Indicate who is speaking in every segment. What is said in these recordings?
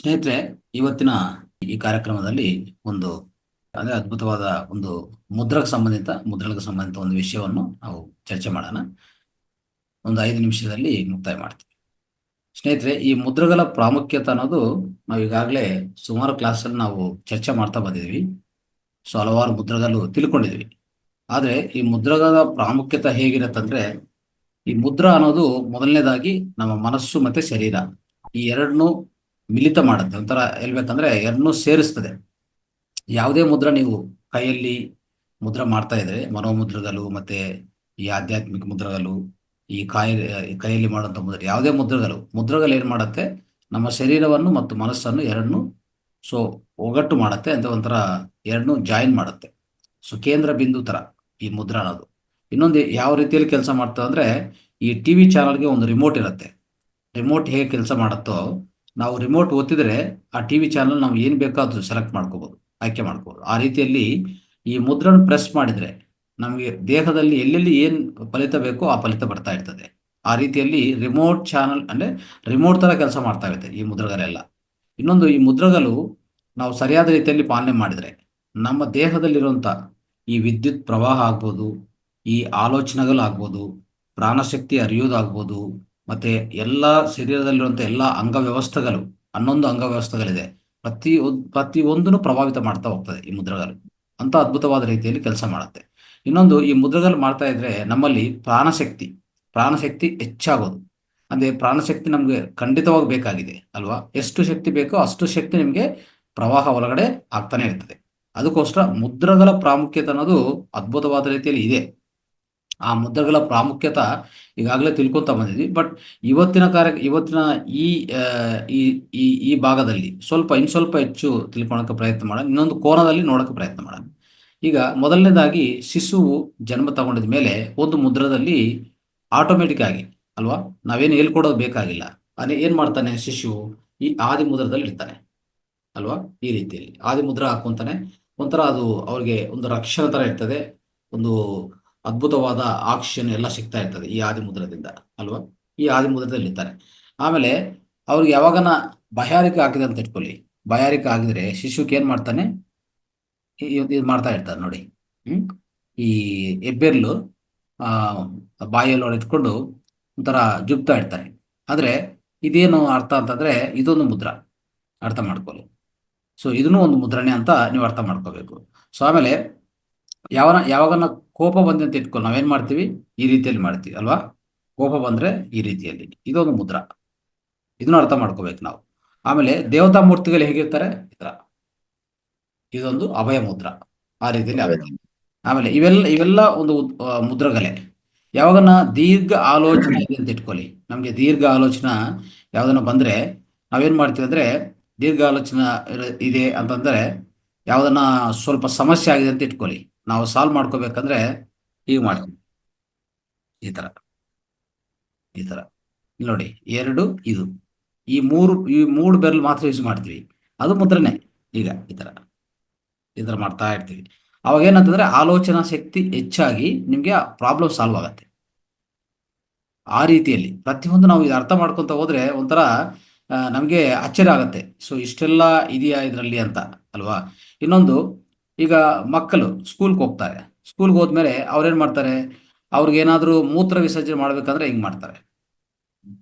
Speaker 1: ಸ್ನೇಹಿತರೆ, ಇವತ್ತಿನ ಈ ಕಾರ್ಯಕ್ರಮದಲ್ಲಿ ಒಂದು ಅದ್ಭುತವಾದ ಒಂದು ಮುದ್ರೆಗೆ ಸಂಬಂಧಿತ ಒಂದು ವಿಷಯವನ್ನು ನಾವು ಚರ್ಚೆ ಮಾಡೋಣ. ಒಂದು 5 ನಿಮಿಷದಲ್ಲಿ ಮುಕ್ತಾಯ ಮಾಡ್ತೀವಿ. ಸ್ನೇಹಿತರೆ, ಈ ಮುದ್ರೆಗಳ ಪ್ರಾಮುಖ್ಯತೆ ಅನ್ನೋದು ನಾವು ಈಗಾಗಲೇ ಸುಮಾರು ಕ್ಲಾಸಲ್ಲಿ ನಾವು ಚರ್ಚೆ ಮಾಡ್ತಾ ಬಂದಿದ್ವಿ. ಸೊ ಹಲವಾರು ಮುದ್ರೆಗಳು ತಿಳ್ಕೊಂಡಿದ್ವಿ. ಆದರೆ ಈ ಮುದ್ರೆಗಳ ಪ್ರಾಮುಖ್ಯತೆ ಹೇಗಿರತ್ತಂದ್ರೆ, ಈ ಮುದ್ರಾ ಅನ್ನೋದು ಮೊದಲನೇದಾಗಿ ನಮ್ಮ ಮನಸ್ಸು ಮತ್ತೆ ಶರೀರ ಈ ಎರಡನ್ನೂ ಮಿಲಿತ ಮಾಡುತ್ತೆ. ಒಂಥರ ಹೇಳ್ಬೇಕಂದ್ರೆ ಎರಡನ್ನೂ ಸೇರಿಸ್ತದೆ. ಯಾವುದೇ ಮುದ್ರಾ ನೀವು ಕೈಯಲ್ಲಿ ಮುದ್ರಾ ಮಾಡ್ತಾ ಇದ್ರೆ, ಮನೋಮುದ್ರೆಗಳು ಮತ್ತೆ ಈ ಆಧ್ಯಾತ್ಮಿಕ ಮುದ್ರೆಗಳು, ಈ ಕೈಯಲ್ಲಿ ಮಾಡುವಂಥ ಮುದ್ರೆ, ಯಾವುದೇ ಮುದ್ರೆಗಳು ಏನು ಮಾಡುತ್ತೆ, ನಮ್ಮ ಶರೀರವನ್ನು ಮತ್ತು ಮನಸ್ಸನ್ನು ಎರಡನ್ನೂ ಸೊ ಒಗಟ್ಟು ಮಾಡುತ್ತೆ ಅಂತ, ಒಂಥರ ಎರಡನ್ನೂ ಜಾಯಿನ್ ಮಾಡುತ್ತೆ. ಸೊ ಕೇಂದ್ರ ಬಿಂದು ತರ ಈ ಮುದ್ರಾ ಅನ್ನೋದು. ಇನ್ನೊಂದು ಯಾವ ರೀತಿಯಲ್ಲಿ ಕೆಲಸ ಮಾಡ್ತದೆ ಅಂದ್ರೆ, ಈ ಟಿವಿ ಚಾನಲ್ಗೆ ಒಂದು ರಿಮೋಟ್ ಇರುತ್ತೆ. ರಿಮೋಟ್ ಹೇಗೆ ಕೆಲಸ ಮಾಡುತ್ತೋ, ನಾವು ರಿಮೋಟ್ ಒತ್ತಿದ್ರೆ ಆ ಟಿವಿ ಚಾನಲ್ ನಾವು ಏನು ಬೇಕೋ ಅದು ಸೆಲೆಕ್ಟ್ ಮಾಡ್ಕೋಬಹುದು, ಆಯ್ಕೆ ಮಾಡ್ಕೋಬಹುದು. ಆ ರೀತಿಯಲ್ಲಿ ಈ ಮುದ್ರಣ ಪ್ರೆಸ್ ಮಾಡಿದ್ರೆ ನಮಗೆ ದೇಹದಲ್ಲಿ ಎಲ್ಲೆಲ್ಲಿ ಏನು ಫಲಿತ ಬೇಕೋ ಆ ಫಲಿತ ಬರ್ತಾ ಇರ್ತದೆ. ಆ ರೀತಿಯಲ್ಲಿ ರಿಮೋಟ್ ಚಾನಲ್ ಅಂದ್ರೆ ರಿಮೋಟ್ ತರ ಕೆಲಸ ಮಾಡ್ತಾ ಇರುತ್ತೆ ಈ ಮುದ್ರೆಗಳೆಲ್ಲ. ಇನ್ನೊಂದು, ಈ ಮುದ್ರೆಗಳು ನಾವು ಸರಿಯಾದ ರೀತಿಯಲ್ಲಿ ಪಾಲನೆ ಮಾಡಿದ್ರೆ ನಮ್ಮ ದೇಹದಲ್ಲಿರುವಂಥ ಈ ವಿದ್ಯುತ್ ಪ್ರವಾಹ ಆಗ್ಬೋದು, ಈ ಆಲೋಚನೆಗಳಾಗ್ಬೋದು, ಪ್ರಾಣಶಕ್ತಿ ಹರಿಯೋದಾಗ್ಬೋದು, ಮತ್ತೆ ಎಲ್ಲ ಶರೀರದಲ್ಲಿರುವಂಥ ಎಲ್ಲ ಅಂಗವ್ಯವಸ್ಥೆಗಳು, 11 ಅಂಗವ್ಯವಸ್ಥೆಗಳಿದೆ, ಪ್ರತಿಯೊಂದನ್ನು ಪ್ರಭಾವಿತ ಮಾಡ್ತಾ ಹೋಗ್ತದೆ ಈ ಮುದ್ರೆಗಳು. ಅಂತ ಅದ್ಭುತವಾದ ರೀತಿಯಲ್ಲಿ ಕೆಲಸ ಮಾಡುತ್ತೆ. ಇನ್ನೊಂದು, ಈ ಮುದ್ರೆಗಳು ಮಾಡ್ತಾ ಇದ್ರೆ ನಮ್ಮಲ್ಲಿ ಪ್ರಾಣಶಕ್ತಿ ಹೆಚ್ಚಾಗೋದು. ಅಂದ್ರೆ ಪ್ರಾಣಶಕ್ತಿ ನಮಗೆ ಖಂಡಿತವಾಗಿ ಬೇಕಾಗಿದೆ ಅಲ್ವಾ? ಎಷ್ಟು ಶಕ್ತಿ ಬೇಕೋ ಅಷ್ಟು ಶಕ್ತಿ ನಿಮಗೆ ಪ್ರವಾಹ ಒಳಗಡೆ ಆಗ್ತಾನೆ ಇರ್ತದೆ. ಅದಕ್ಕೋಸ್ಕರ ಮುದ್ರೆಗಳ ಪ್ರಾಮುಖ್ಯತೆ ಅನ್ನೋದು ಅದ್ಭುತವಾದ ರೀತಿಯಲ್ಲಿ ಇದೆ. ಆ ಮುದ್ರೆಗಳ ಪ್ರಾಮುಖ್ಯತೆ ಈಗಾಗಲೇ ತಿಳ್ಕೊತಾ ಬಂದಿದ್ವಿ. ಬಟ್ ಇವತ್ತಿನ ಈ ಆ, ಈ ಈ ಈ ಭಾಗದಲ್ಲಿ ಸ್ವಲ್ಪ ಹೆಚ್ಚು ತಿಳ್ಕೊಳಕ್ಕೆ ಪ್ರಯತ್ನ ಮಾಡೋಣ. ಇನ್ನೊಂದು ಕೋನದಲ್ಲಿ ನೋಡೋಕೆ ಪ್ರಯತ್ನ ಮಾಡೋಣ. ಈಗ ಮೊದಲನೇದಾಗಿ, ಶಿಶುವು ಜನ್ಮ ತಗೊಂಡಿದ ಮೇಲೆ ಒಂದು ಮುದ್ರದಲ್ಲಿ ಆಟೋಮೆಟಿಕ್ ಆಗಿ ಅಲ್ವಾ, ನಾವೇನು ಹೇಳ್ಕೊಡೋದು ಬೇಕಾಗಿಲ್ಲ, ಅದೇ ಏನ್ ಮಾಡ್ತಾನೆ ಶಿಶು, ಈ ಆದಿ ಮುದ್ರದಲ್ಲಿ ಇರ್ತಾನೆ ಅಲ್ವಾ. ಈ ರೀತಿಯಲ್ಲಿ ಆದಿ ಮುದ್ರ ಹಾಕೊಂತಾನೆ. ಒಂಥರ ಅದು ಅವ್ರಿಗೆ ಒಂದು ರಕ್ಷಣೆ ತರ ಇರ್ತದೆ. ಒಂದು ಅದ್ಭುತವಾದ ಆಕ್ಸಿಜನ್ ಎಲ್ಲ ಸಿಗ್ತಾ ಇರ್ತದೆ ಈ ಆದಿ ಮುದ್ರದಿಂದ ಅಲ್ವಾ. ಈ ಆದಿ ಮುದ್ರದಲ್ಲಿ ಇರ್ತಾರೆ. ಆಮೇಲೆ ಅವ್ರಿಗೆ ಯಾವಾಗನ ಬಾಯಾರಿಕೆ ಆಗಿದೆ ಅಂತ ಇಟ್ಕೊಳ್ಳಿ. ಬಾಯಾರಿಕೆ ಆಗಿದ್ರೆ ಶಿಶುಕ್ಕೆ ಏನ್ ಮಾಡ್ತಾನೆ, ಇದು ಮಾಡ್ತಾ ಇರ್ತಾರೆ ನೋಡಿ. ಹ್ಮ್ ಈ ಹೆಬ್ಬೆರ್ಲು ಆ ಬಾಯಲ್ಲಿ ಇಟ್ಕೊಂಡು ಒಂಥರ ಜುಬ್ತಾ ಇರ್ತಾರೆ. ಆದ್ರೆ ಇದೇನು ಅರ್ಥ ಅಂತಂದ್ರೆ, ಇದೊಂದು ಮುದ್ರ, ಅರ್ಥ ಮಾಡ್ಕೊಳ್ಳಿ. ಸೊ ಇದನ್ನು ಒಂದು ಮುದ್ರಣೆ ಅಂತ ನೀವು ಅರ್ಥ ಮಾಡ್ಕೋಬೇಕು. ಸೊ ಆಮೇಲೆ ಯಾವಾಗನ ಕೋಪ ಬಂದೆ ಅಂತ ಇಟ್ಕೊಂಡು ನಾವೇನ್ ಮಾಡ್ತೀವಿ, ಈ ರೀತಿಯಲ್ಲಿ ಮಾಡ್ತೀವಿ ಅಲ್ವಾ. ಕೋಪ ಬಂದ್ರೆ ಈ ರೀತಿಯಲ್ಲಿ, ಇದೊಂದು ಮುದ್ರ, ಇದನ್ನು ಅರ್ಥ ಮಾಡ್ಕೋಬೇಕು ನಾವು. ಆಮೇಲೆ ದೇವತಾ ಮೂರ್ತಿಗಳು ಹೇಗಿರ್ತಾರೆ, ಈ ತರ, ಇದೊಂದು ಅಭಯ ಮುದ್ರ, ಆ ರೀತಿಯಲ್ಲಿ ಆಗುತ್ತೆ. ಆಮೇಲೆ ಇವೆಲ್ಲ ಒಂದು ಮುದ್ರಗಲೆ. ಯಾವಾಗನ ದೀರ್ಘ ಆಲೋಚನೆ ಇದೆ ಅಂತ ಇಟ್ಕೊಳ್ಳಿ, ನಮಗೆ ದೀರ್ಘ ಆಲೋಚನಾ ಯಾವ್ದನ್ನ ಬಂದ್ರೆ ನಾವೇನ್ ಮಾಡ್ತೀವಿ ಅಂದ್ರೆ, ದೀರ್ಘ ಆಲೋಚನಾ ಇದೆ ಅಂತಂದ್ರೆ, ಯಾವ್ದನ್ನ ಸ್ವಲ್ಪ ಸಮಸ್ಯೆ ಆಗಿದೆ ಅಂತ ಇಟ್ಕೊಳ್ಳಿ, ನಾವು ಸಾಲ್ವ್ ಮಾಡ್ಕೋಬೇಕಂದ್ರೆ ಹೀಗೆ ಮಾಡ್ತೀವಿ, ಈ ತರ ಈ ತರ. ಇಲ್ಲಿ ನೋಡಿ, ಎರಡು, ಇದು, ಈ ಮೂರು ಬೆರಳು ಮಾತ್ರ ಯೂಸ್ ಮಾಡ್ತೀವಿ, ಅದು ಮುದ್ರನೆ. ಈಗ ಈ ತರ ಮಾಡ್ತಾ ಇರ್ತೀವಿ. ಅವಾಗ ಏನಂತಂದ್ರೆ ಆಲೋಚನಾ ಶಕ್ತಿ ಹೆಚ್ಚಾಗಿ ನಿಮ್ಗೆ ಪ್ರಾಬ್ಲಮ್ ಸಾಲ್ವ್ ಆಗತ್ತೆ. ಆ ರೀತಿಯಲ್ಲಿ ಪ್ರತಿಯೊಂದು ನಾವು ಇದು ಅರ್ಥ ಮಾಡ್ಕೊಂತ ಹೋದ್ರೆ ಒಂಥರ ನಮಗೆ ಆಶ್ಚರ್ಯ ಆಗತ್ತೆ. ಸೊ ಇಷ್ಟೆಲ್ಲ ಇದೆಯಾ ಇದರಲ್ಲಿ ಅಂತ ಅಲ್ವಾ. ಇನ್ನೊಂದು, ಈಗ ಮಕ್ಕಳು ಸ್ಕೂಲ್ಗೆ ಹೋಗ್ತಾರೆ. ಸ್ಕೂಲ್ಗೆ ಹೋದ್ಮೇಲೆ ಅವ್ರೇನ್ ಮಾಡ್ತಾರೆ, ಅವ್ರಿಗೇನಾದ್ರೂ ಮೂತ್ರ ವಿಸರ್ಜನೆ ಮಾಡ್ಬೇಕಂದ್ರೆ ಹಿಂಗ್ ಮಾಡ್ತಾರೆ,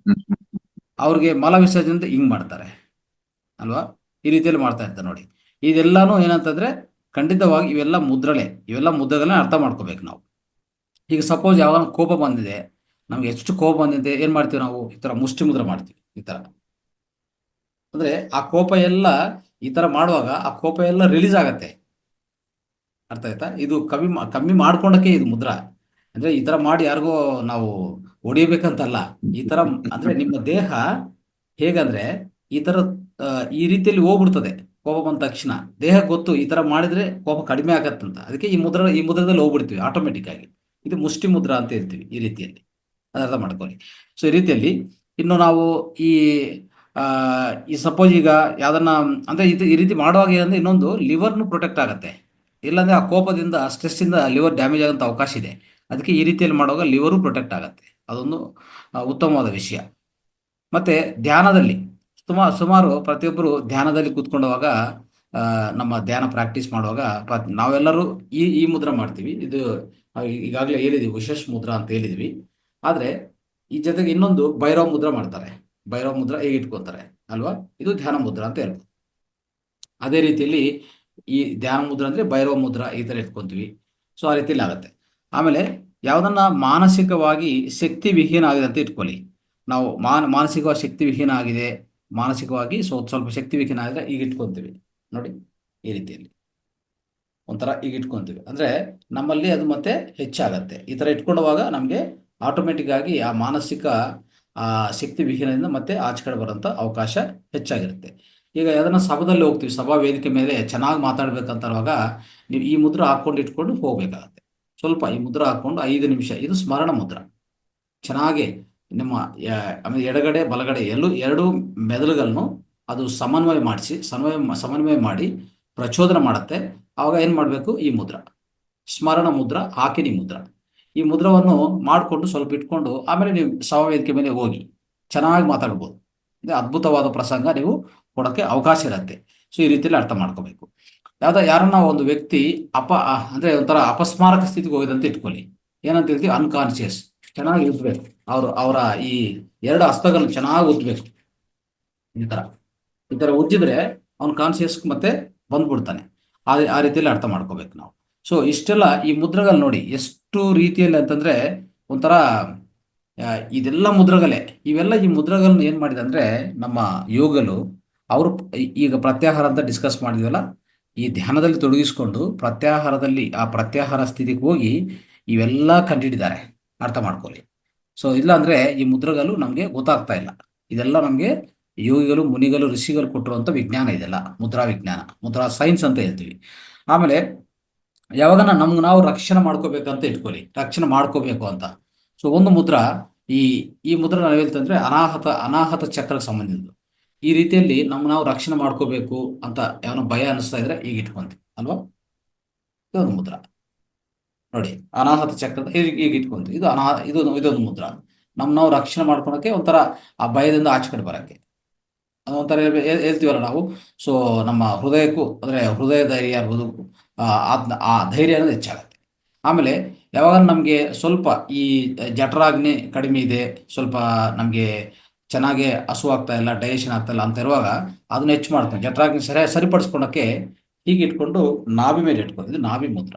Speaker 1: ಅವ್ರಿಗೆ ಮಲ ವಿಸರ್ಜನೆ ಅಂತ ಹಿಂಗ್ ಮಾಡ್ತಾರೆ ಅಲ್ವಾ. ಈ ರೀತಿಯಲ್ಲಿ ಮಾಡ್ತಾ ಇರ್ತಾರೆ ನೋಡಿ. ಇದೆಲ್ಲಾನು ಏನಂತಂದ್ರೆ, ಖಂಡಿತವಾಗಿ ಇವೆಲ್ಲ ಮುದ್ರೆಗಳನ್ನ ಅರ್ಥ ಮಾಡ್ಕೋಬೇಕು ನಾವು. ಈಗ ಸಪೋಸ್ ಯಾವಾಗ ಕೋಪ ಬಂದಿದೆ, ನಮ್ಗೆ ಎಷ್ಟು ಕೋಪ ಬಂದಿದೆ, ಏನ್ ಮಾಡ್ತೀವಿ ನಾವು, ಈ ತರ ಮುಷ್ಟಿ ಮುದ್ರೆ ಮಾಡ್ತೀವಿ, ಈ ತರ. ಅಂದ್ರೆ ಆ ಕೋಪ ಎಲ್ಲ ಈ ತರ ಮಾಡುವಾಗ ಆ ಕೋಪ ಎಲ್ಲ ರಿಲೀಸ್ ಆಗತ್ತೆ. ಅರ್ಥ ಆಯ್ತಾ? ಇದು ಕಮ್ಮಿ ಮಾಡ್ಕೊಂಡಕ್ಕೆ ಇದು ಮುದ್ರಾ. ಅಂದ್ರೆ ಈ ತರ ಮಾಡಿ ಯಾರಿಗೋ ನಾವು ಹೊಡಿಬೇಕಂತಲ್ಲ. ಈ ತರ ಅಂದ್ರೆ ನಿಮ್ಮ ದೇಹ ಹೇಗಂದ್ರೆ ಈ ತರ ಈ ರೀತಿಯಲ್ಲಿ ಹೋಗ್ಬಿಡ್ತದೆ. ಕೋಪ ಬಂದ ತಕ್ಷಣ ದೇಹ ಗೊತ್ತು, ಈ ತರ ಮಾಡಿದ್ರೆ ಕೋಪ ಕಡಿಮೆ ಆಗತ್ತಂತ. ಅದಕ್ಕೆ ಈ ಮುದ್ರದಲ್ಲಿ ಹೋಗ್ಬಿಡ್ತೀವಿ ಆಟೋಮೆಟಿಕ್ ಆಗಿ. ಇದು ಮುಷ್ಟಿ ಮುದ್ರಾ ಅಂತ ಇರ್ತೀವಿ ಈ ರೀತಿಯಲ್ಲಿ, ಅರ್ಥ ಮಾಡ್ಕೊಳ್ಳಿ. ಸೊ ಈ ರೀತಿಯಲ್ಲಿ ಇನ್ನು ನಾವು ಈ ಆ, ಈ ಸಪೋಸ್ ಈಗ ಯಾವ್ದನ್ನ ಅಂದ್ರೆ ಈ ರೀತಿ ಮಾಡುವಾಗ ಏನಂದ್ರೆ, ಇನ್ನೊಂದು ಲಿವರ್ನು ಪ್ರೊಟೆಕ್ಟ್ ಆಗತ್ತೆ. ಇಲ್ಲಾಂದ್ರೆ ಆ ಕೋಪದಿಂದ, ಸ್ಟ್ರೆಸ್ ಇಂದ ಲಿವರ್ ಡ್ಯಾಮೇಜ್ ಆಗೋಂಥ ಅವಕಾಶ ಇದೆ. ಅದಕ್ಕೆ ಈ ರೀತಿಯಲ್ಲಿ ಮಾಡುವಾಗ ಲಿವರು ಪ್ರೊಟೆಕ್ಟ್ ಆಗತ್ತೆ. ಅದೊಂದು ಉತ್ತಮವಾದ ವಿಷಯ. ಮತ್ತೆ ಧ್ಯಾನದಲ್ಲಿ ಸುಮಾರು ಪ್ರತಿಯೊಬ್ಬರು ಧ್ಯಾನದಲ್ಲಿ ಕೂತ್ಕೊಂಡವಾಗ ನಮ್ಮ ಧ್ಯಾನ ಪ್ರಾಕ್ಟೀಸ್ ಮಾಡುವಾಗ ನಾವೆಲ್ಲರೂ ಈ ಮುದ್ರ ಮಾಡ್ತೀವಿ. ಇದು ಈಗಾಗಲೇ ಹೇಳಿದ್ವಿ, ವಿಶೇಷ ಮುದ್ರಾ ಅಂತ ಹೇಳಿದ್ವಿ. ಆದ್ರೆ ಈ ಜೊತೆಗೆ ಇನ್ನೊಂದು ಭೈರವ ಮುದ್ರ ಮಾಡ್ತಾರೆ. ಭೈರವ ಮುದ್ರ ಹೇಗೆ ಇಟ್ಕೋತಾರೆ ಅಲ್ವಾ? ಇದು ಧ್ಯಾನ ಮುದ್ರ ಅಂತ ಹೇಳ್ಬೋದು. ಅದೇ ರೀತಿಯಲ್ಲಿ ಈ ಧ್ಯಾನ ಮುದ್ರ ಅಂದ್ರೆ ಭೈರವ ಮುದ್ರ ಈ ತರ ಇಟ್ಕೊಂತೀವಿ. ಸೊ ಆ ರೀತಿಯಲ್ಲಿ ಆಗುತ್ತೆ. ಆಮೇಲೆ ಯಾವ್ದನ್ನ ಮಾನಸಿಕವಾಗಿ ಶಕ್ತಿ ವಿಹೀನ ಆಗಿದೆ ಅಂತ ಇಟ್ಕೊಳ್ಳಿ. ನಾವು ಮಾನಸಿಕವಾಗಿ ಶಕ್ತಿ ವಿಹೀನ ಆಗಿದೆ, ಮಾನಸಿಕವಾಗಿ ಸ್ವಲ್ಪ ಶಕ್ತಿ ವಿಹೀನ ಆಗಿದೆ, ಈಗ ಇಟ್ಕೊಂತೀವಿ ನೋಡಿ, ಈ ರೀತಿಯಲ್ಲಿ ಒಂಥರ ಈಗ ಇಟ್ಕೊಂತೀವಿ ಅಂದ್ರೆ ನಮ್ಮಲ್ಲಿ ಅದು ಮತ್ತೆ ಹೆಚ್ಚಾಗತ್ತೆ. ಈ ತರ ಇಟ್ಕೊಳ್ಳುವಾಗ ನಮಗೆ ಆಟೋಮೆಟಿಕ್ ಆಗಿ ಆ ಮಾನಸಿಕ ಆ ಶಕ್ತಿ ವಿಹೀನದಿಂದ ಮತ್ತೆ ಆಚೆ ಕಡೆ ಬರೋಂಥ ಅವಕಾಶ ಹೆಚ್ಚಾಗಿರುತ್ತೆ. ಈಗ ಯಾವ್ದನ್ನ ಸಭಾದಲ್ಲಿ ಹೋಗ್ತೀವಿ, ಸಭಾ ವೇದಿಕೆ ಮೇಲೆ ಚೆನ್ನಾಗಿ ಮಾತಾಡ್ಬೇಕಂತರುವಾಗ ನೀವು ಈ ಮುದ್ರ ಹಾಕೊಂಡು ಇಟ್ಕೊಂಡು ಹೋಗ್ಬೇಕಾಗತ್ತೆ. ಸ್ವಲ್ಪ ಈ ಮುದ್ರ ಹಾಕೊಂಡು 5 ನಿಮಿಷ, ಇದು ಸ್ಮರಣ ಮುದ್ರ. ಚೆನ್ನಾಗಿ ನಿಮ್ಮ ಆಮೇಲೆ ಎಡಗಡೆ ಬಲಗಡೆ ಎರಡು ಮೆದುಳುಗಳನ್ನು ಅದು ಸಮನ್ವಯ ಮಾಡಿ ಪ್ರಚೋದನೆ ಮಾಡುತ್ತೆ. ಆವಾಗ ಏನು ಮಾಡಬೇಕು? ಈ ಮುದ್ರ, ಸ್ಮರಣ ಮುದ್ರ, ಆಕಿನಿ ಮುದ್ರ, ಈ ಮುದ್ರವನ್ನು ಮಾಡಿಕೊಂಡು ಸ್ವಲ್ಪ ಇಟ್ಕೊಂಡು ಆಮೇಲೆ ನೀವು ವೇದಿಕೆ ಮೇಲೆ ಹೋಗಿ ಚೆನ್ನಾಗಿ ಮಾತಾಡ್ಬೋದು. ಇದು ಅದ್ಭುತವಾದ ಪ್ರಸಂಗ ನೀವು ಕೊಡೋಕ್ಕೆ ಅವಕಾಶ ಇರುತ್ತೆ. ಸೊ ಈ ರೀತಿಯಲ್ಲಿ ಅರ್ಥ ಮಾಡ್ಕೋಬೇಕು. ಯಾರನ್ನ ಒಂದು ವ್ಯಕ್ತಿ ಅಂದ್ರೆ ಒಂಥರ ಅಪಸ್ಮಾರಕ ಸ್ಥಿತಿಗೆ ಹೋಗಿದಂತ ಇಟ್ಕೊಳ್ಳಿ. ಏನಂತ ಹೇಳ್ತೀವಿ? ಅನ್ಕಾನ್ಶಿಯಸ್. ಚೆನ್ನಾಗಿ ಉಜ್ಬೇಕು, ಅವರ ಈ 2 ಹಸ್ತಗಳನ್ನು ಚೆನ್ನಾಗಿ ಉಜ್ಬೇಕು. ಈ ತರ ಉಜ್ಜಿದ್ರೆ ಅವ್ನ ಕಾನ್ಶಿಯಸ್ ಮತ್ತೆ ಬಂದ್ಬಿಡ್ತಾನೆ. ಆ ರೀತಿಯಲ್ಲಿ ಅರ್ಥ ಮಾಡ್ಕೋಬೇಕು ನಾವು. ಸೊ ಇಷ್ಟೆಲ್ಲ ಈ ಮುದ್ರಗಳು ನೋಡಿ ಎಷ್ಟು ರೀತಿಯಲ್ಲಿ ಅಂತಂದ್ರೆ ಒಂಥರ ಇದೆಲ್ಲ ಮುದ್ರಗಳೇ. ಈ ಮುದ್ರಗಳನ್ನ ಏನ್ ಮಾಡಿದೆ ಅಂದ್ರೆ ನಮ್ಮ ಯೋಗಲು ಅವರು ಈಗ ಪ್ರತ್ಯಾಹಾರ ಅಂತ ಡಿಸ್ಕಸ್ ಮಾಡಿದ್ವಲ್ಲ, ಈ ಧ್ಯಾನದಲ್ಲಿ ತೊಡಗಿಸ್ಕೊಂಡು ಆ ಪ್ರತ್ಯಾಹಾರ ಸ್ಥಿತಿಗೆ ಹೋಗಿ ಇವೆಲ್ಲ ಕಂಡಿಡಿದ್ದಾರೆ. ಅರ್ಥ ಮಾಡ್ಕೊಳ್ಳಿ. ಸೊ ಇಲ್ಲ ಅಂದ್ರೆ ಈ ಮುದ್ರಗಳು ನಮ್ಗೆ ಗೊತ್ತಾಗ್ತಾ ಇಲ್ಲ. ಇದೆಲ್ಲ ನಮ್ಗೆ ಯೋಗಿಗಳು, ಮುನಿಗಳು, ಋಷಿಗಳು ಕೊಟ್ಟಿರುವಂತ ವಿಜ್ಞಾನ ಇದೆಲ್ಲ, ಮುದ್ರಾ ವಿಜ್ಞಾನ, ಮುದ್ರಾ ಸೈನ್ಸ್ ಅಂತ ಹೇಳ್ತೀವಿ. ಆಮೇಲೆ ಯಾವಾಗ ನಾವು ರಕ್ಷಣೆ ಮಾಡ್ಕೋಬೇಕಂತ ಇಟ್ಕೊಳ್ಳಿ, ರಕ್ಷಣೆ ಮಾಡ್ಕೋಬೇಕು ಅಂತ. ಸೊ ಒಂದು ಮುದ್ರಾ, ಈ ಮುದ್ರಾ ನಾವು ಹೇಳ್ತಂದ್ರೆ ಅನಾಹತ ಚಕ್ರಕ್ಕೆ ಸಂಬಂಧಿಸಿದ್ದು. ಈ ರೀತಿಯಲ್ಲಿ ನಾವು ರಕ್ಷಣೆ ಮಾಡ್ಕೋಬೇಕು ಅಂತ ಯಾವನೋ ಭಯ ಅನಿಸ್ತಾ ಇದ್ರೆ ಈಗ ಇಟ್ಕೊಂತೀವಿ ಅಲ್ವಾ? ಇದೊಂದು ಮುದ್ರಾ ನೋಡಿ, ಅನಾಹತ ಚಕ್ರದ ಈಗ ಇಟ್ಕೊಂತೀವಿ. ಇದೊಂದು ಮುದ್ರಾ. ನಾವು ರಕ್ಷಣೆ ಮಾಡ್ಕೊಳಕ್ಕೆ, ಒಂಥರ ಆ ಭಯದಿಂದ ಆಚೆ ಕಡೆ ಬರಕ್ಕೆ ಒಂಥರ ಹೇಳ್ತೀವಲ್ಲ ನಾವು. ಸೊ ನಮ್ಮ ಹೃದಯಕ್ಕೂ ಅಂದ್ರೆ ಹೃದಯ ಧೈರ್ಯ ಇರ್ಬೋದು, ಆ ಧೈರ್ಯ ಅನ್ನೋದು ಹೆಚ್ಚಾಗುತ್ತೆ. ಆಮೇಲೆ ಯಾವಾಗ ನಮಗೆ ಸ್ವಲ್ಪ ಈ ಜಠರಾಗ್ನಿ ಕಡಿಮೆ ಇದೆ, ಸ್ವಲ್ಪ ನಮಗೆ ಚೆನ್ನಾಗಿ ಹಸುವಾಗ್ತಾ ಇಲ್ಲ, ಡೈಜೆಷನ್ ಆಗ್ತಾ ಇಲ್ಲ ಅಂತ ಇರುವಾಗ ಅದನ್ನ ಹೆಚ್ಚು ಮಾಡ್ಕೊಂಡು ಜಠರಾಗ್ನಿ ಸರಿಪಡಿಸ್ಕೊಳಕ್ಕೆ ಹೀಗೆ ಇಟ್ಕೊಂಡು ನಾಭಿ ಮೇಲೆ ಇಟ್ಕೊಂಡು, ಇದು ನಾಭಿ ಮುದ್ರ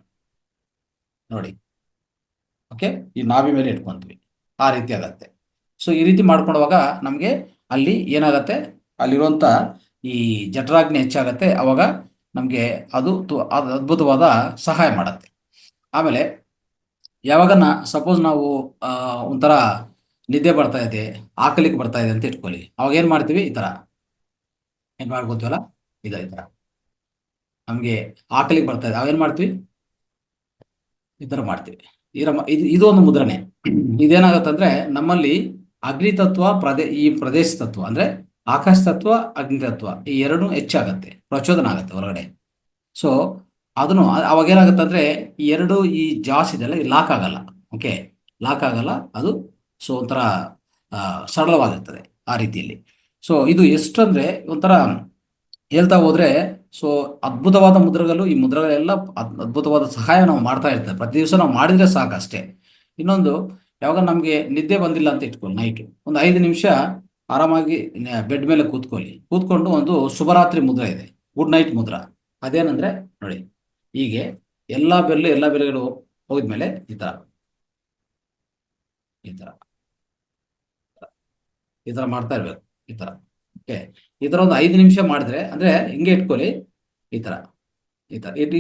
Speaker 1: ನೋಡಿ. ಓಕೆ, ಈ ನಾಭಿ ಮೇಲೆ ಇಟ್ಕೊಂತೀವಿ, ಆ ರೀತಿ ಆಗತ್ತೆ. ಸೊ ಈ ರೀತಿ ಮಾಡ್ಕೊಳ್ಳುವಾಗ ನಮಗೆ ಅಲ್ಲಿ ಏನಾಗತ್ತೆ, ಅಲ್ಲಿರುವಂತ ಈ ಜಠರಾಗ್ನಿ ಹೆಚ್ಚಾಗತ್ತೆ. ಅವಾಗ ನಮಗೆ ಅದು ಅದ್ಭುತವಾದ ಸಹಾಯ ಮಾಡತ್ತೆ. ಆಮೇಲೆ ಯಾವಾಗನ ಸಪೋಸ್ ನಾವು ಒಂಥರ ನಿದ್ದೆ ಬರ್ತಾ ಇದೆ, ಆಕಲಿಕ್ಕೆ ಬರ್ತಾ ಇದೆ ಅಂತ ಇಟ್ಕೊಳ್ಳಿ. ಅವಾಗ ಏನ್ ಮಾಡ್ತೀವಿ? ಈ ತರ ಏನ್ ಮಾಡ್ಕೋತೀವಲ್ಲ, ಈ ತರ ನಮ್ಗೆ ಆಕಲಿಗೆ ಬರ್ತಾ ಇದೆ, ಅವೇನ್ ಮಾಡ್ತೀವಿ? ಈ ತರ ಮಾಡ್ತೀವಿ. ಇದು ಒಂದು ಮುದ್ರಣೆ. ಇದೇನಾಗತ್ತಂದ್ರೆ ನಮ್ಮಲ್ಲಿ ಅಗ್ನಿ ತತ್ವ, ಈ ಪ್ರದೇಶ ತತ್ವ ಅಂದ್ರೆ ಆಕಾಶ ತತ್ವ, ಅಗ್ನಿ ತತ್ವ ಈ ಎರಡೂ ಹೆಚ್ಚಾಗತ್ತೆ, ಪ್ರಚೋದನ ಆಗತ್ತೆ ಹೊರಗಡೆ. ಸೊ ಅದನ್ನು ಅವಾಗ ಏನಾಗತ್ತಂದ್ರೆ ಈ ಜಾಸ್ ಇದೆಲ್ಲ ಲಾಕ್ ಆಗಲ್ಲ. ಓಕೆ, ಲಾಕ್ ಆಗಲ್ಲ ಅದು. ಸೊ ಒಂಥರ ಸರಳವಾಗಿರ್ತದೆ ಆ ರೀತಿಯಲ್ಲಿ. ಸೊ ಇದು ಎಷ್ಟಂದ್ರೆ ಒಂಥರ ಹೇಳ್ತಾ ಹೋದ್ರೆ, ಸೊ ಅದ್ಭುತವಾದ ಮುದ್ರಗಳು, ಈ ಮುದ್ರಗಳೆಲ್ಲ ಅದ್ಭುತವಾದ ಸಹಾಯ ನಾವು ಮಾಡ್ತಾ ಇರ್ತೇವೆ. ಪ್ರತಿ ದಿವಸ ನಾವು ಮಾಡಿದ್ರೆ ಸಾಕಷ್ಟೇ. ಇನ್ನೊಂದು, ಯಾವಾಗ ನಮ್ಗೆ ನಿದ್ದೆ ಬಂದಿಲ್ಲ ಅಂತ ಇಟ್ಕೊಳ್ಳಿ, ನೈಟ್ ಒಂದು 5 ನಿಮಿಷ ಆರಾಮಾಗಿ ಬೆಡ್ ಮೇಲೆ ಕೂತ್ಕೊಂಡು ಒಂದು ಶುಭರಾತ್ರಿ ಮುದ್ರ ಇದೆ, ಗುಡ್ ನೈಟ್ ಮುದ್ರ. ಅದೇನಂದ್ರೆ ನೋಡಿ, ಹೀಗೆ ಎಲ್ಲಾ ಬೆಲೆಗಳು ಹೋಗಿದ್ಮೇಲೆ ಈ ತರ ಮಾಡ್ತಾ ಇರ್ಬೇಕು. ಈ ತರ ಓಕೆ, ಈ ತರ ಒಂದು 5 ನಿಮಿಷ ಮಾಡಿದ್ರೆ, ಅಂದ್ರೆ ಹಿಂಗೆ ಇಟ್ಕೊಳ್ಳಿ, ಈ ತರ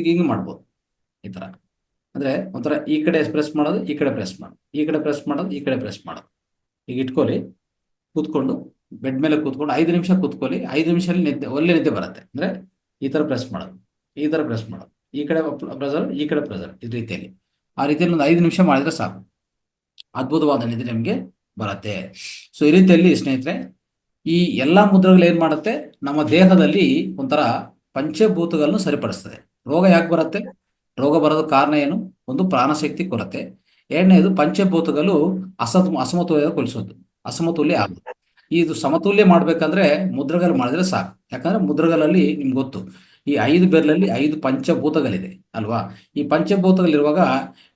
Speaker 1: ಹಿಂಗೆ ಮಾಡ್ಬೋದು. ಈ ತರ ಅಂದ್ರೆ ಒಂಥರ ಈ ಕಡೆ ಪ್ರೆಸ್ ಮಾಡೋದು, ಈ ಕಡೆ ಪ್ರೆಸ್ ಮಾಡೋದು, ಈ ಕಡೆ ಪ್ರೆಸ್ ಮಾಡೋದು, ಈ ಕಡೆ ಪ್ರೆಸ್ ಮಾಡೋದು. ಈಗ ಇಟ್ಕೊಳ್ಳಿ, ಕೂತ್ಕೊಂಡು ಬೆಡ್ ಮೇಲೆ ಕೂತ್ಕೊಂಡು 5 ನಿಮಿಷ ಕೂತ್ಕೊಳ್ಳಿ. 5 ನಿಮಿಷದಲ್ಲಿ ಒಳ್ಳೆ ನಿದ್ದೆ ಬರುತ್ತೆ. ಅಂದ್ರೆ ಈ ತರ ಪ್ರೆಸ್ ಮಾಡೋದು, ಈ ತರ ಪ್ರೆಸ್ ಮಾಡೋದು, ಈ ಕಡೆ ಪ್ರೆಸರ್, ಈ ಕಡೆ ಪ್ರೆಸರ್, ಈ ರೀತಿಯಲ್ಲಿ. ಆ ರೀತಿಯಲ್ಲಿ ಒಂದು 5 ನಿಮಿಷ ಮಾಡಿದ್ರೆ ಸಾಕು, ಅದ್ಭುತವಾದ ನಿದ್ದೆ ನಿಮಗೆ ಬರುತ್ತೆ. ಸೊ ಈ ರೀತಿಯಲ್ಲಿ ಸ್ನೇಹಿತರೆ, ಈ ಎಲ್ಲಾ ಮುದ್ರಗಳು ಏನ್ ಮಾಡುತ್ತೆ, ನಮ್ಮ ದೇಹದಲ್ಲಿ ಒಂಥರ ಪಂಚಭೂತಗಳನ್ನು ಸರಿಪಡಿಸ್ತದೆ. ರೋಗ ಯಾಕೆ ಬರುತ್ತೆ? ರೋಗ ಬರೋದಕ್ಕೆ ಕಾರಣ ಏನು? ಒಂದು ಪ್ರಾಣಶಕ್ತಿ ಕೊರತೆ, ಎರಡನೇದು ಪಂಚಭೂತಗಳು ಅಸಮತೋಲ್ಯ ಆಗುತ್ತೆ. ಇದು ಸಮತುಲ್ಯ ಮಾಡ್ಬೇಕಂದ್ರೆ ಮುದ್ರಗಲ್ ಮಾಡಿದ್ರೆ ಸಾಕು. ಯಾಕಂದ್ರೆ ಮುದ್ರಗಲಲ್ಲಿ ನಿಮ್ಗೆ ಗೊತ್ತು, ಈ 5 ಬೆರಳಲ್ಲಿ 5 ಪಂಚಭೂತಗಳಿದೆ ಅಲ್ವಾ. ಈ ಪಂಚಭೂತಗಳಿರುವಾಗ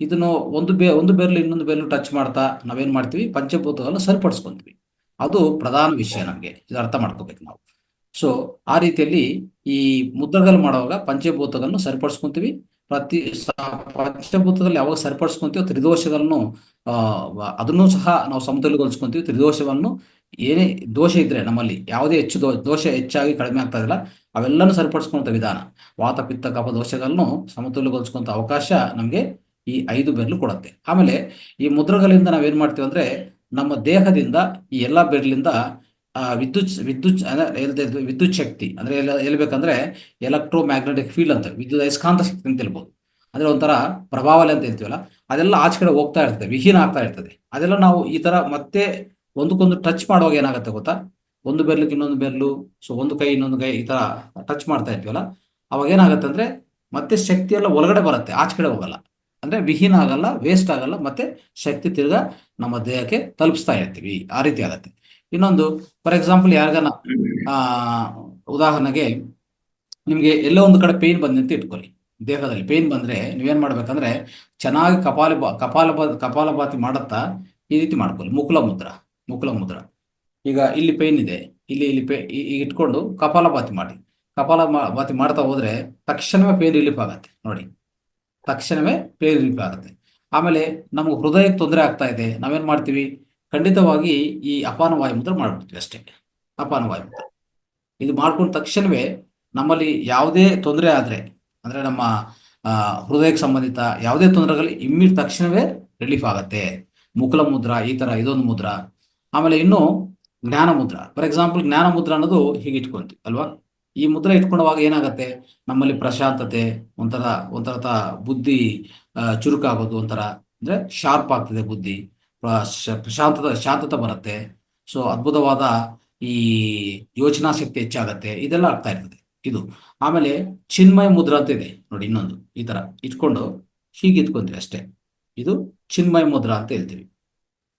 Speaker 1: ಇದನ್ನು ಒಂದು ಬೆರಳು ಇನ್ನೊಂದು ಬೆರಳು ಟಚ್ ಮಾಡ್ತಾ ನಾವೇನ್ ಮಾಡ್ತೀವಿ, ಪಂಚಭೂತಗಳನ್ನ ಸರಿಪಡಿಸ್ಕೊಂತೀವಿ. ಅದು ಪ್ರಧಾನ ವಿಷಯ. ನಮಗೆ ಇದು ಅರ್ಥ ಮಾಡ್ಕೋಬೇಕು ನಾವು. ಸೊ ಆ ರೀತಿಯಲ್ಲಿ ಈ ಮುದ್ರಗಲ್ ಮಾಡುವಾಗ ಪಂಚಭೂತಗಳನ್ನು ಸರಿಪಡಿಸ್ಕೊಂತೀವಿ. ಪಂಚಭೂತದಲ್ಲಿ ಯಾವಾಗ ಸರಿಪಡಿಸ್ಕೊಂತೀವೋ ತ್ರಿದೋಷಗಳನ್ನು ಅದನ್ನು ಸಹ ನಾವು ಸಮತೋಲನಗೊಳಿಸ್ಕೊಂತೀವಿ. ತ್ರಿದೋಷವನ್ನು ಏನೇ ದೋಷ ಇದ್ರೆ ನಮ್ಮಲ್ಲಿ ಯಾವುದೇ ಹೆಚ್ಚು ದೋಷ ಹೆಚ್ಚಾಗಿ ಕಡಿಮೆ ಆಗ್ತಾ ಇಲ್ಲ, ಅವೆಲ್ಲನೂ ಸರಿಪಡಿಸ್ಕೊಂತ ವಿಧಾನ. ವಾತ ಪಿತ್ತ ಕಫ ದೋಷಗಳನ್ನು ಸಮತೋಲನಗೊಳಿಸ್ಕೊಂತ ಅವಕಾಶ ನಮಗೆ ಈ 5 ಬೆರಳು ಕೊಡುತ್ತೆ. ಆಮೇಲೆ ಈ ಮುದ್ರಗಳಿಂದ ನಾವೇನ್ ಮಾಡ್ತೀವಿ ಅಂದ್ರೆ, ನಮ್ಮ ದೇಹದಿಂದ ಈ ಎಲ್ಲಾ ಬೆರಳಿಂದ ವಿದ್ಯುತ್ ಶಕ್ತಿ ಅಂದ್ರೆ ಹೇಳ್ಬೇಕಂದ್ರೆ ಎಲೆಕ್ಟ್ರೋ ಮ್ಯಾಗ್ನೆಟಿಕ್ ಫೀಲ್ಡ್ ಅಂತ, ವಿದ್ಯುತ್ ಅಯಸ್ಕಾಂತ ಶಕ್ತಿ ಅಂತ ಹೇಳ್ಬೋದು. ಅಂದ್ರೆ ಒಂಥರ ಪ್ರಭಾವಲೆ ಅಂತ ಹೇಳ್ತೀವಲ್ಲ, ಅದೆಲ್ಲ ಆಚೆ ಕಡೆ ಹೋಗ್ತಾ ಇರ್ತದೆ, ವಿಹೀನ ಆಗ್ತಾ ಇರ್ತದೆ. ಅದೆಲ್ಲ ನಾವು ಈ ತರ ಮತ್ತೆ ಒಂದಕ್ಕೊಂದು ಟಚ್ ಮಾಡುವಾಗ ಏನಾಗುತ್ತೆ ಗೊತ್ತಾ, ಒಂದು ಬೆರ್ಲಿಗೆ ಇನ್ನೊಂದು ಬೆರ್ಲು, ಸೊ ಒಂದು ಕೈ ಇನ್ನೊಂದು ಕೈ ಈ ತರ ಟಚ್ ಮಾಡ್ತಾ ಇರ್ತೀವಲ್ಲ, ಅವಾಗ ಏನಾಗುತ್ತೆ ಅಂದ್ರೆ ಮತ್ತೆ ಶಕ್ತಿ ಎಲ್ಲ ಒಳಗಡೆ ಬರುತ್ತೆ, ಆಚೆ ಕಡೆ ಹೋಗಲ್ಲ. ಅಂದ್ರೆ ವಿಹೀನ ಆಗಲ್ಲ, ವೇಸ್ಟ್ ಆಗಲ್ಲ, ಮತ್ತೆ ಶಕ್ತಿ ತಿರ್ಗಾ ನಮ್ಮ ದೇಹಕ್ಕೆ ತಲುಪಿಸ್ತಾ ಇರ್ತೀವಿ. ಆ ರೀತಿ ಆಗತ್ತೆ. ಇನ್ನೊಂದು, ಫಾರ್ ಎಕ್ಸಾಂಪಲ್ ಯಾರಿಗಾನ ಆ ಉದಾಹರಣೆಗೆ ನಿಮ್ಗೆ ಎಲ್ಲೋ ಒಂದು ಕಡೆ ಪೇನ್ ಬಂದಂತೆ ಇಟ್ಕೊಳ್ಳಿ. ದೇಹದಲ್ಲಿ ಪೇನ್ ಬಂದ್ರೆ ನೀವೇನ್ ಮಾಡ್ಬೇಕಂದ್ರೆ, ಚೆನ್ನಾಗಿ ಕಪಾಲಭಾತಿ ಮಾಡುತ್ತಾ ಈ ರೀತಿ ಮಾಡ್ಕೊಳ್ಳಿ. ಮುಕುಲ ಮುದ್ರ. ಈಗ ಇಲ್ಲಿ ಪೇನ್ ಇದೆ, ಇಲ್ಲಿ ಈಗ ಇಟ್ಕೊಂಡು ಕಪಾಲಭಾತಿ ಮಾಡಿ. ಕಪಾಲಭಾತಿ ಮಾಡ್ತಾ ಹೋದ್ರೆ ತಕ್ಷಣವೇ ಪೇನ್ ರಿಲೀಫ್ ಆಗತ್ತೆ ನೋಡಿ. ತಕ್ಷಣವೇ ಪೇನ್ ರಿಲೀಫ್ ಆಗುತ್ತೆ. ಆಮೇಲೆ ನಮಗೆ ಹೃದಯಕ್ಕೆ ತೊಂದರೆ ಆಗ್ತಾ ಇದೆ, ನಾವೇನ್ ಮಾಡ್ತೀವಿ, ಖಂಡಿತವಾಗಿ ಈ ಅಪಾನ ವಾಯುಮುದ್ರ ಮಾಡ್ಬಿಡ್ತೀವಿ ಅಷ್ಟೇ. ಅಪಾನ ವಾಯುಮುದ್ರ ಇದು ಮಾಡ್ಕೊಂಡ ತಕ್ಷಣವೇ ನಮ್ಮಲ್ಲಿ ಯಾವುದೇ ತೊಂದರೆ ಆದ್ರೆ, ಅಂದ್ರೆ ನಮ್ಮ ಹೃದಯಕ್ಕೆ ಸಂಬಂಧಿತ ಯಾವುದೇ ತೊಂದರೆಗಳು ತಕ್ಷಣವೇ ರಿಲೀಫ್ ಆಗತ್ತೆ. ಮುಕುಲ ಮುದ್ರ ಈ ತರ ಇದೊಂದು ಮುದ್ರ. ಆಮೇಲೆ ಇನ್ನು ಜ್ಞಾನ ಮುದ್ರ. ಫಾರ್ ಎಕ್ಸಾಂಪಲ್ ಜ್ಞಾನ ಮುದ್ರ ಅನ್ನೋದು ಹೀಗೆ ಇಟ್ಕೊಂತೀವಿ ಅಲ್ವಾ. ಈ ಮುದ್ರ ಇಟ್ಕೊಳ್ಳುವಾಗ ಏನಾಗತ್ತೆ, ನಮ್ಮಲ್ಲಿ ಪ್ರಶಾಂತತೆ, ಒಂಥರ ಬುದ್ಧಿ ಚುರುಕಾಗೋದು, ಒಂಥರ ಅಂದ್ರೆ ಶಾರ್ಪ್ ಆಗ್ತದೆ ಬುದ್ಧಿ, ಶಾಂತತೆ ಬರುತ್ತೆ. ಸೊ ಅದ್ಭುತವಾದ ಈ ಯೋಚನಾ ಶಕ್ತಿ ಹೆಚ್ಚಾಗತ್ತೆ. ಇದೆಲ್ಲ ಆಗ್ತಾ ಇರ್ತದೆ ಇದು. ಆಮೇಲೆ ಚಿನ್ಮಯ ಮುದ್ರ ಅಂತ ಇದೆ ನೋಡಿ, ಇನ್ನೊಂದು ಈ ತರ ಇಟ್ಕೊಂಡು ಹೀಗೆ ಇಟ್ಕೊಂತೀವಿ ಅಷ್ಟೇ. ಇದು ಚಿನ್ಮಯ ಮುದ್ರ ಅಂತ ಹೇಳ್ತೀವಿ.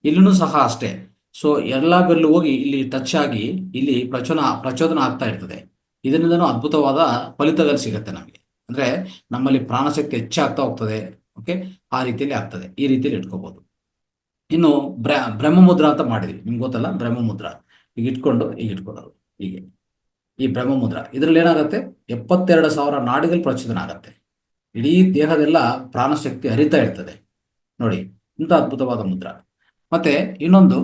Speaker 1: ಇಲ್ಲಿನೂ ಸಹ ಅಷ್ಟೇ. ಸೊ ಎಲ್ಲಾ ಬೆರಳು ಹೋಗಿ ಇಲ್ಲಿ ಟಚ್ ಆಗಿ ಇಲ್ಲಿ ಪ್ರಚೋದನ ಆಗ್ತಾ ಇರ್ತದೆ. ಇದರಿಂದನೂ ಅದ್ಭುತವಾದ ಫಲಿತಗಳು ಸಿಗುತ್ತೆ ನಮಗೆ. ಅಂದ್ರೆ ನಮ್ಮಲ್ಲಿ ಪ್ರಾಣಶಕ್ತಿ ಹೆಚ್ಚಾಗ್ತಾ ಹೋಗ್ತದೆ. ಓಕೆ, ಆ ರೀತಿಯಲ್ಲಿ ಆಗ್ತದೆ. ಈ ರೀತಿಯಲ್ಲಿ ಇಟ್ಕೋಬಹುದು. ಇನ್ನು ಬ್ರಹ್ಮಮುದ್ರ ಅಂತ ಮಾಡಿದ್ವಿ, ನಿಮ್ಗೆ ಗೊತ್ತಲ್ಲ ಬ್ರಹ್ಮಮುದ್ರ. ಈಗ ಇಟ್ಕೊಳ್ಳೋದು ಹೀಗೆ. ಈ ಬ್ರಹ್ಮಮುದ್ರ ಇದರಲ್ಲಿ ಏನಾಗುತ್ತೆ, 72,000 ನಾಡಿಗಳು ಪ್ರಚೋದನ ಆಗತ್ತೆ. ಇಡೀ ದೇಹದೆಲ್ಲ ಪ್ರಾಣಶಕ್ತಿ ಹರಿತಾ ಇರ್ತದೆ ನೋಡಿ. ಇಂಥ ಅದ್ಭುತವಾದ ಮುದ್ರ. ಮತ್ತೆ ಇನ್ನೊಂದು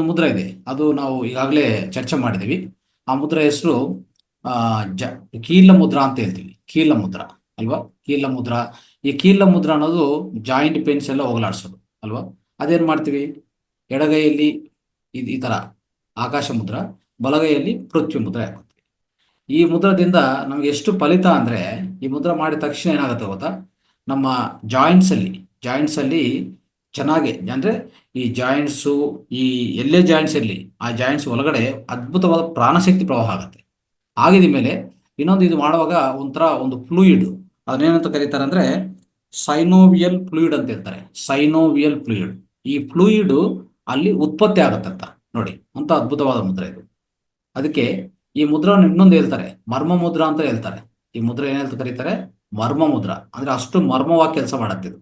Speaker 1: ಮುದ್ರ ಇದೆ, ಅದು ನಾವು ಈಗಾಗಲೇ ಚರ್ಚೆ ಮಾಡಿದೀವಿ. ಆ ಮುದ್ರ ಹೆಸರು ಕೀಲ ಮುದ್ರ ಅಂತ ಹೇಳ್ತೀವಿ. ಕೀಲ ಮುದ್ರ ಅಲ್ವಾ. ಕೀಲ ಮುದ್ರ. ಈ ಕೀಲ ಮುದ್ರ ಅನ್ನೋದು ಜಾಯಿಂಟ್ ಪೇನ್ಸ್ ಎಲ್ಲ ಹೋಗಲಾಡಿಸೋದು ಅಲ್ವಾ. ಅದೇನ್ ಮಾಡ್ತೀವಿ, ಎಡಗೈಯಲ್ಲಿ ಈ ತರ ಆಕಾಶ ಮುದ್ರ, ಬಲಗೈಯಲ್ಲಿ ಪೃಥ್ವಿ ಮುದ್ರ ಹಾಕೋತೀವಿ. ಈ ಮುದ್ರದಿಂದ ನಮ್ಗೆ ಎಷ್ಟು ಫಲಿತ ಅಂದ್ರೆ, ಈ ಮುದ್ರ ಮಾಡಿದ ತಕ್ಷಣ ಏನಾಗುತ್ತೆ ಗೊತ್ತಾ, ನಮ್ಮ ಜಾಯಿಂಟ್ಸ್ ಅಲ್ಲಿ ಚೆನ್ನಾಗಿ, ಅಂದ್ರೆ ಈ ಜಾಯಿಂಟ್ಸು, ಈ ಎಲ್ಲೇ ಜಾಯಿಂಟ್ಸ್ ಇರಲಿ ಆ ಜಾಯಿಂಟ್ಸ್ ಒಳಗಡೆ ಅದ್ಭುತವಾದ ಪ್ರಾಣಶಕ್ತಿ ಪ್ರವಾಹ ಆಗುತ್ತೆ. ಆಗಿದ ಮೇಲೆ ಇನ್ನೊಂದು, ಇದು ಮಾಡುವಾಗ ಒಂದು ಫ್ಲೂಯಿಡ್, ಅದನ್ನೇನಂತ ಕರೀತಾರೆ ಅಂದ್ರೆ ಸೈನೋವಿಯಲ್ ಫ್ಲೂಯಿಡ್ ಅಂತ ಹೇಳ್ತಾರೆ. Synovial fluid. ಈ ಫ್ಲೂಯಿಡ್ ಅಲ್ಲಿ ಉತ್ಪತ್ತಿ ಆಗತ್ತಂತ ನೋಡಿ. ಅಂತ ಅದ್ಭುತವಾದ ಮುದ್ರ ಇದು. ಅದಕ್ಕೆ ಈ ಮುದ್ರವನ್ನು ಇನ್ನೊಂದು ಹೇಳ್ತಾರೆ, ಮರ್ಮ ಮುದ್ರ ಅಂತ ಹೇಳ್ತಾರೆ. ಈ ಮುದ್ರ ಏನಂತ ಕರೀತಾರೆ, ಮರ್ಮ ಮುದ್ರ. ಅಂದ್ರೆ ಅಷ್ಟು ಮರ್ಮವಾಗಿ ಕೆಲಸ ಮಾಡತ್ತಿದ್ದು.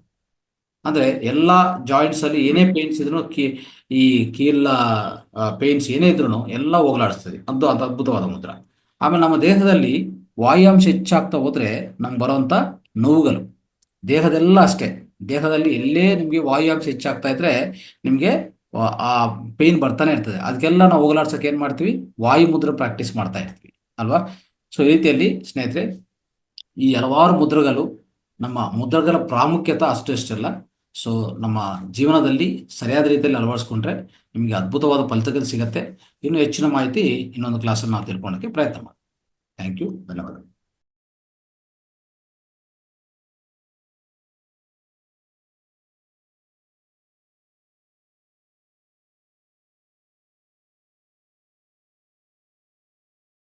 Speaker 1: ಅಂದ್ರೆ ಎಲ್ಲಾ ಜಾಯಿಂಟ್ಸ್ ಅಲ್ಲಿ ಏನೇ ಪೇನ್ಸ್ ಇದ್ರು, ಈ ಕೀಲ ಪೇನ್ಸ್ ಏನೇ ಇದ್ರು ಎಲ್ಲ ಹೋಗ್ಲಾಡಿಸ್ತದೆ. ಅದು ಅದ್ಭುತವಾದ ಮುದ್ರ. ಆಮೇಲೆ ನಮ್ಮ ದೇಹದಲ್ಲಿ ವಾಯುಂಶ ಹೆಚ್ಚಾಗ್ತಾ ಹೋದ್ರೆ ನಮ್ಗೆ ಬರುವಂತ ನೋವುಗಳು, ದೇಹದೆಲ್ಲ ಅಷ್ಟೇ. ದೇಹದಲ್ಲಿ ಎಲ್ಲೇ ನಿಮ್ಗೆ ವಾಯುಂಶ ಹೆಚ್ಚಾಗ್ತಾ ಇದ್ರೆ ನಿಮ್ಗೆ ಆ ಪೇನ್ ಬರ್ತಾನೆ ಇರ್ತದೆ. ಅದಕ್ಕೆಲ್ಲ ನಾವು ಹೋಗಲಾಡ್ಸಕ್ಕೆ ಏನ್ ಮಾಡ್ತೀವಿ, ವಾಯು ಮುದ್ರ ಪ್ರಾಕ್ಟೀಸ್ ಮಾಡ್ತಾ ಇರ್ತೀವಿ ಅಲ್ವಾ. ಸೊ ಈ ರೀತಿಯಲ್ಲಿ ಸ್ನೇಹಿತರೆ, ಈ ಹಲವಾರು ಮುದ್ರಗಳು, ನಮ್ಮ ಮುದ್ರಗಳ ಪ್ರಾಮುಖ್ಯತೆ ಅಷ್ಟೆಲ್ಲ. ಸೊ ನಮ್ಮ ಜೀವನದಲ್ಲಿ ಸರಿಯಾದ ರೀತಿಯಲ್ಲಿ ಅಳವಡಿಸ್ಕೊಂಡ್ರೆ ನಿಮಗೆ ಅದ್ಭುತವಾದ ಫಲಿತಗಳು ಸಿಗತ್ತೆ. ಇನ್ನು ಹೆಚ್ಚಿನ ಮಾಹಿತಿ ಇನ್ನೊಂದು ಕ್ಲಾಸಲ್ಲಿ ನಾವು ತಿಳ್ಕೊಳ್ಳೋಕ್ಕೆ ಪ್ರಯತ್ನ ಮಾಡಿ. ಥ್ಯಾಂಕ್ ಯು, ಧನ್ಯವಾದ.